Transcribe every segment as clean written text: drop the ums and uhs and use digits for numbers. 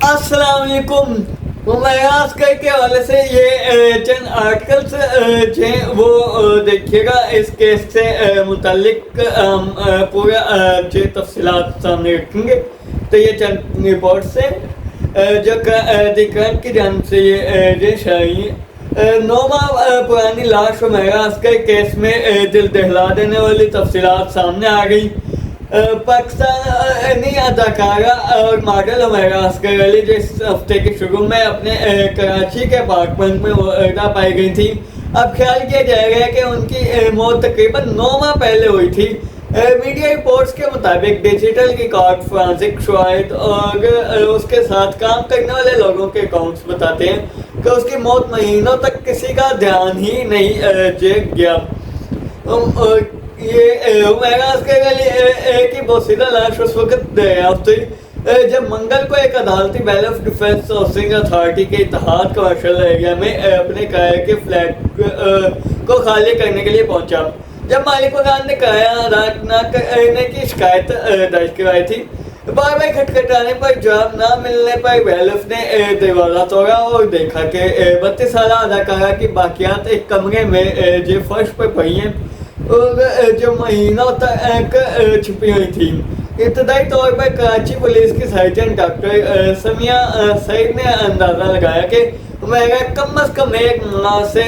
السلام علیکم. میراث کے حوالے سے یہ چند آرٹیکلس جو ہیں وہ دیکھیے گا. اس کیس سے متعلق پورا جو تفصیلات سامنے رکھیں گے. تو یہ چند رپورٹس ہیں جو دی کرنٹ کی جانب سے یہ شائع ہیں. 9 ماہ پرانی لاش و میراث کے کیس میں دل دہلا دینے والی تفصیلات سامنے آ گئی. پاکستانی اداکارہ اور ماڈل ہمیرا اصغر علی جو اس ہفتے کے شروع میں اپنے کراچی کے اپارٹمنٹ میں مردہ پائی گئی تھی. اب خیال کیا جائے گا کہ ان کی موت تقریباً 9 ماہ پہلے ہوئی تھی. میڈیا رپورٹس کے مطابق ڈیجیٹل ریکارڈ، فرانسک شواہد اور اس کے ساتھ کام کرنے والے لوگوں کے اکاؤنٹس بتاتے ہیں کہ اس کی موت مہینوں تک کسی کا دھیان ہی نہیں گیا. یہ ہمیرا اصغر علی کی بوسیدہ لاش اس وقت دریافت ہوئی جب منگل کو ایک عدالتی بیل آف ڈیفینس ہاؤسنگ اتھارٹی کے اتحاد کمرشل ایریا میں اپنے کرائے کے فلیٹ کو خالی کرنے کے لیے پہنچا. جب مالک مکان نے کرایہ ادا نہ کرنے کی شکایت درج کروائی تھی، بار بار کھٹکھٹانے پر جواب نہ ملنے پر بیلف نے دروازہ توڑا اور دیکھا کہ 32 سالہ اداکارہ کی باقیات ایک کمرے میں جو فرش پر پڑی ہیں اور جو مہینوں تک چھپی ہوئی تھی. ابتدائی طور پر کراچی پولیس کی سرجن ڈاکٹر سمیہ سعید نے اندازہ لگایا کہ ہمیرا کم از کم ایک ماہ سے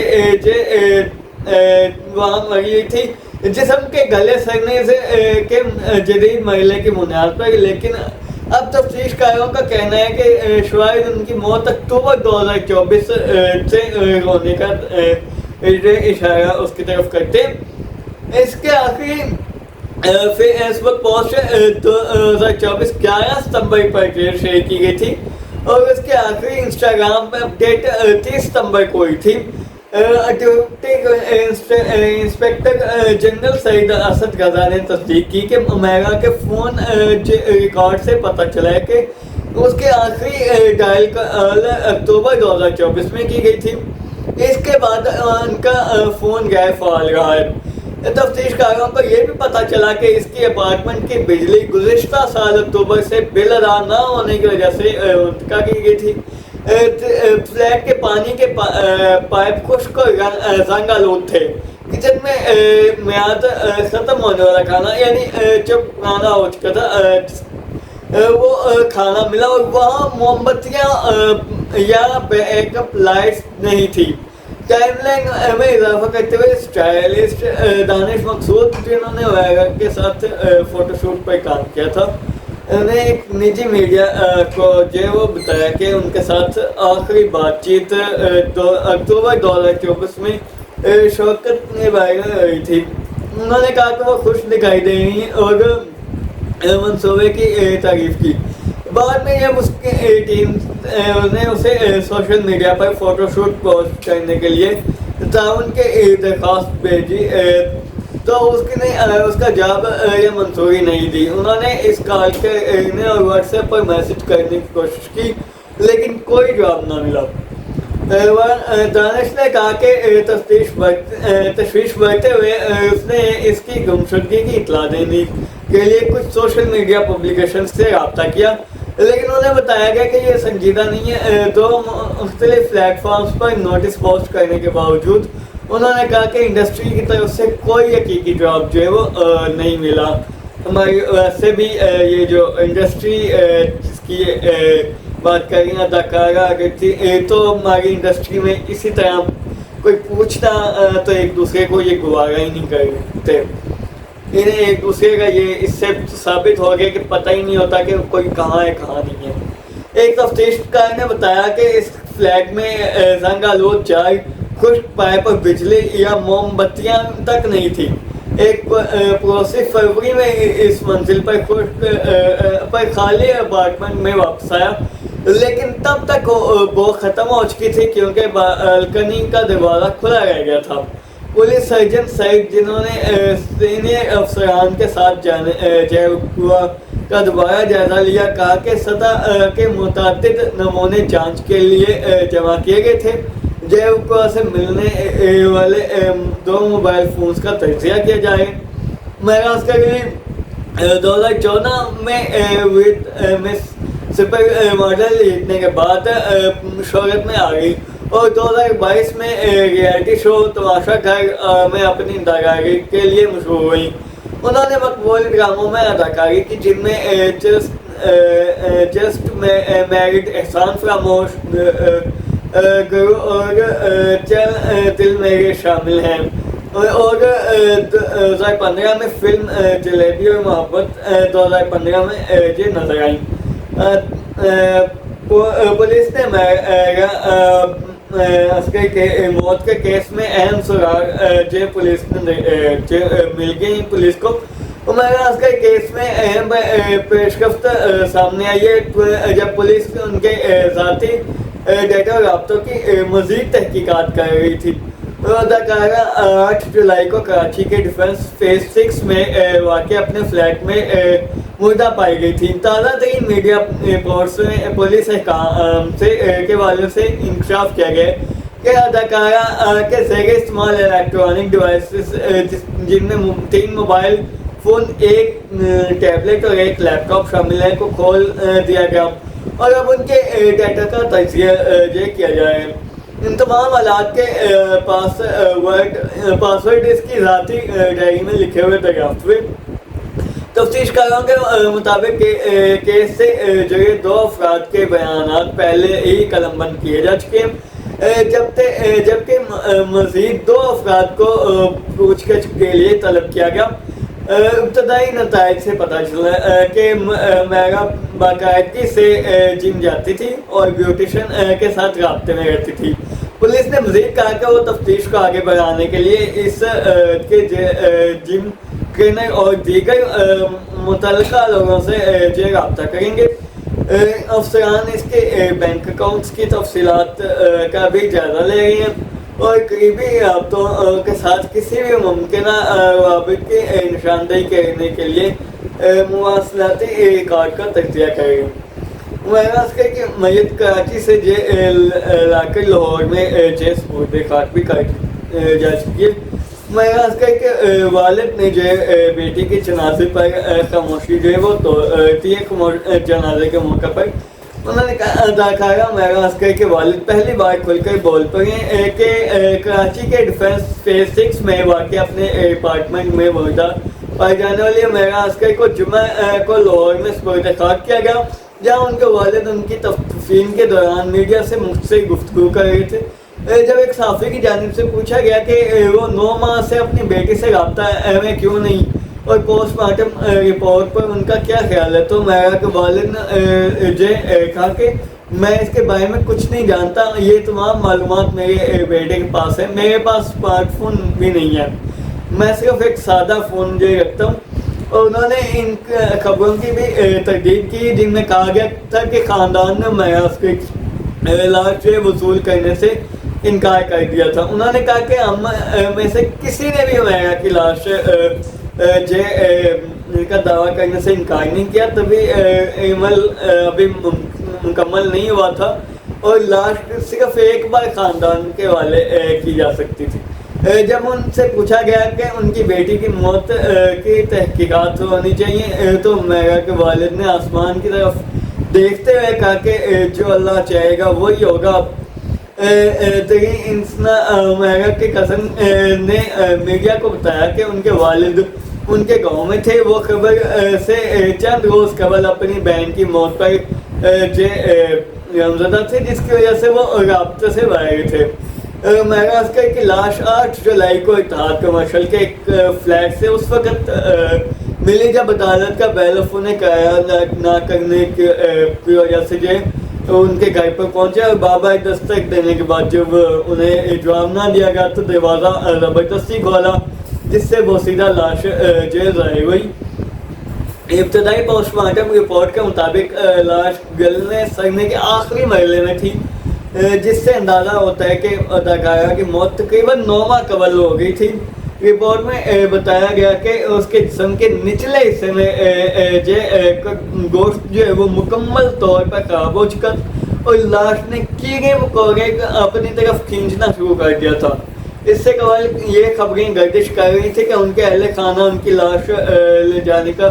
وہاں مری ہوئی تھی جسم کے گلے سڑنے سے کے جدید مرحلے کی بنیاد پر. لیکن اب تفتیش کاروں کا کہنا ہے کہ شواہد ان کی موت اکتوبر 2024 سے ہونے کا اشارہ اس کی طرف کرتے. اس کے آخری فیس بک پوسٹ 2024 11 ستمبر پر شیئر کی گئی تھی اور اس کے آخری انسٹاگرام پر اپڈیٹ 30 ستمبر کو ہوئی تھی. ڈپٹی انسپیکٹر جنرل سعید اسد غزہ نے تصدیق کی کہ ہمیرا کے فون ریکارڈ سے پتہ چلا ہے کہ اس کے آخری ڈائل کال اکتوبر 2024 میں کی گئی تھی. اس کے بعد ان کا فون غیر فعال رہا ہے. تفتیش کاروں کو یہ بھی پتہ چلا کہ اس کی اپارٹمنٹ کی بجلی گزشتہ سال اکتوبر سے بل ادا نہ ہونے کی وجہ سے منتقل کی گئی تھی. فلیٹ کے پانی کے پائپ خشک اور زنگ آلود تھے. کچن میں میعاد ختم ہونے والا کھانا یعنی جب پرانا ہو چکا تھا وہ کھانا ملا اور وہاں موم بتیاں یا بیک اپ لائٹس نہیں تھی. ٹائم لائن میں اضافہ کرتے ہوئے اسٹائلسٹ دانش مقصود جنہوں نے ویگا کے ساتھ فوٹو شوٹ پر کام کیا تھا نے ایک نجی میڈیا کو جو وہ بتایا کہ ان کے ساتھ آخری بات چیت اکتوبر 2024 میں شوکت نے وائرل ہوئی تھی. انہوں نے کہا کہ وہ خوش دکھائی دے رہی ہیں اور منصوبے کی تعریف کی. بعد میں جب اس کے ٹیم نے اسے سوشل میڈیا پر فوٹو شوٹ پوسٹ کرنے کے لیے تعاون کی درخواست بھیجی تو اس کا جواب یا منظوری نہیں دی. انہوں نے اس کال کرنے اور واٹس ایپ پر میسج کرنے کی کوشش کی لیکن کوئی جواب نہ ملا. دانش نے کہا کہ تشویش بڑھتے ہوئے اس نے اس کی گمشدگی کی اطلاع دینے کے لیے کچھ سوشل میڈیا پبلیکیشن سے رابطہ کیا لیکن انہیں بتایا گیا کہ یہ سنجیدہ نہیں ہے. 2 مختلف پلیٹ فارمز پر نوٹس پوسٹ کرنے کے باوجود انہوں نے کہا کہ انڈسٹری کی طرف سے کوئی حقیقی جواب جو ہے وہ نہیں ملا. ہماری ویسے بھی یہ جو انڈسٹری جس کی بات کر رہی ہیں اداکارہ اگر تھی تو ہماری انڈسٹری میں اسی طرح کوئی پوچھتا تو ایک دوسرے کو یہ گوارا ہی نہیں کرتے. انہیں ایک دوسرے کا یہ اس سے ثابت ہو گیا کہ پتہ ہی نہیں ہوتا کہ کوئی کہاں ہے کہاں نہیں ہے. ایک تفتیش کار نے بتایا کہ اس فلیٹ میں زنگ آلود چائے، خشک پائپ اور بجلی یا موم بتیاں تک نہیں تھی. ایک پڑوسی فروری میں اس منزل پر خالی اپارٹمنٹ میں واپس آیا لیکن تب تک وہ ختم ہو چکی تھی کیونکہ بالکنی کا دروازہ کھلا رہ گیا تھا. پولیس سرجن سعید جنہوں نے سینئر افسران کے ساتھ جے ہوا کا دوبارہ جائزہ لیا کہا کہ سطح کے متعدد نمونے جانچ کے لیے جمع کیے گئے تھے. جے ہوا سے ملنے والے 2 موبائل فونز کا تجزیہ کیا جائے. میراث کا 2014 میں سپر ماڈل جیتنے کے بعد شہرت میں آ گئی اور 2022 میں ریئلٹی شو تماشا گھر میں اپنی اداکاری کے لیے مشہور ہوئی. انہوں نے مقبول ڈراموں میں اداکاری کی جن میں جسٹ میرڈ، احسان فراموش، گرو اور چل دل میرے شامل ہیں. اور 2015 میں فلم جلیبی اور محبت 2015 میں یہ نظر آئی. پولیس نے عسکر کے موت کے کیس میں اہم سراغ پولیس نے مل گئی پولیس کو. عمیر عسکر کیس میں اہم پیشرفت سامنے آئی ہے جب پولیس ان کے ذاتی ڈیٹا اور رابطوں کی مزید تحقیقات کر رہی تھی. اداکارہ 8 جولائی کو کراچی کے ڈیفنس فیز 6 میں واقع اپنے فلیٹ میں مردہ پائی گئی تھی. تازہ ترین میڈیا رپورٹس میں پولیس حکام کے والے سے انکشاف کیا گیا کہ اداکارہ کے زیر استعمال الیکٹرانک ڈیوائسز جن میں 3 موبائل فون، 1 ٹیبلٹ اور 1 لیپ ٹاپ شامل ہے کو کھول دیا گیا اور اب ان کے ڈیٹا کا تجزیہ کیا جائے. ان تمام آلات کے پاسورڈ اس کی ذاتی ڈائری میں لکھے ہوئے دریافت ہوئے. تفتیش کاروں کے مطابق کیس سے جڑے 2 افراد کے بیانات پہلے ہی قلم بند کیے جا چکے ہیں جبکہ مزید 2 افراد کو پوچھ گچھ کے لیے طلب کیا گیا. ابتدائی نتائج سے پتہ چلا کہ میرا باقاعدگی سے جم جاتی تھی اور بیوٹیشن کے ساتھ رابطے میں رہتی تھی. پولیس نے مزید کہا کہ وہ تفتیش کو آگے بڑھانے کے لیے اس کے جم ٹرینر اور دیگر متعلقہ لوگوں سے رابطہ کریں گے. افسران اس کے بینک اکاؤنٹس کی تفصیلات کا بھی جائزہ لے رہی ہیں اور قریبی رابطوں کے ساتھ کسی بھی ممکنہ روابط کی نشاندہی کرنے کے لیے مواصلاتی ریکارڈ کا تجزیہ کرے گی. عمیر عسکر کی میت کراچی سے لا کر لاہور میں سپرد خاک بھی کر جا چکی ہے. عمیر عسکر کے والد نے بیٹی کے جنازے پر خاموشی وہ توڑتی ہے. جنازے کے موقع پر انہوں نے کہا اداکارہ عمیر عسکر کے والد پہلی بار کھل کر بول پڑے ہیں کہ کراچی کے ڈیفنس فیز 6 میں واقع اپنے اپارٹمنٹ میں مردہ پائے جانے والی عمیر عسکر کو جمعہ کو لاہور میں سپرد خاک کیا گیا جہاں ان کے والد ان کی تدفین کے دوران میڈیا سے مختصر گفتگو کر رہے تھے. جب ایک صحافی کی جانب سے پوچھا گیا کہ وہ 9 ماہ سے اپنی بیٹی سے رابطہ میں کیوں نہیں اور پوسٹ مارٹم رپورٹ پر ان کا کیا خیال ہے تو میرا کے والد نے کہا کہ میں اس کے بارے میں کچھ نہیں جانتا. یہ تمام معلومات میرے بیٹے کے پاس ہے. میرے پاس اسمارٹ فون بھی نہیں ہے. میں صرف ایک سادہ فون رکھتا ہوں. اور انہوں نے ان خبروں کی بھی تردید کی جن میں کہا گیا تھا کہ خاندان نے میراث کی لاش وصول کرنے سے انکار کر دیا تھا. انہوں نے کہا کہ ہم میں سے کسی نے بھی میرا کی لاش کا دعویٰ کرنے سے انکار نہیں کیا. تبھی عمل ابھی مکمل نہیں ہوا تھا اور لاش صرف ایک بار خاندان کے والے کی جا سکتی تھی. جب ان سے پوچھا گیا کہ ان کی بیٹی کی موت کی تحقیقات ہونی چاہیے تو میرا کے والد نے آسمان کی طرف دیکھتے ہوئے کہا کہ جو اللہ چاہے گا وہی ہوگا. میرا کے کزن نے میڈیا کو بتایا کہ ان کے والد ان کے گاؤں میں تھے. وہ خبر سے چند روز قبل اپنی بہن کی موت پر غمزدہ تھے جس کی وجہ سے وہ رابطے سے باہر تھے. میرا عسکر کی لاش 8 جولائی کو اتحاد کمرشل کے ایک فلیٹ سے اس وقت ملی جب عدالت کا بیلف انہیں کرایہ نہ کرنے کی وجہ سے ان کے گھر پر پہنچا اور بابا دستک دینے کے بعد جب انہیں جواب نہ دیا گیا تو دروازہ زبردستی کھولا جس سے بوسیدہ لاش ظاہر ہوئی. ابتدائی پوسٹ مارٹم رپورٹ کے مطابق لاش گلنے سڑنے کے آخری مرحلے میں تھی جس سے اندازہ ہوتا ہے کہ اداکارہ کی موت تقریباً 9 ماہ قبل ہو گئی تھی. رپورٹ میں بتایا گیا کہ اس کے جسم کے نچلے حصے میں گوشت جو ہے وہ مکمل طور پر خراب ہو چکا اور لاش نے کیڑے مکوڑے اپنی طرف کھینچنا شروع کر دیا تھا. اس سے قبل یہ خبریں گردش کر رہی تھی کہ ان کے اہل خانہ ان کی لاش لے جانے کا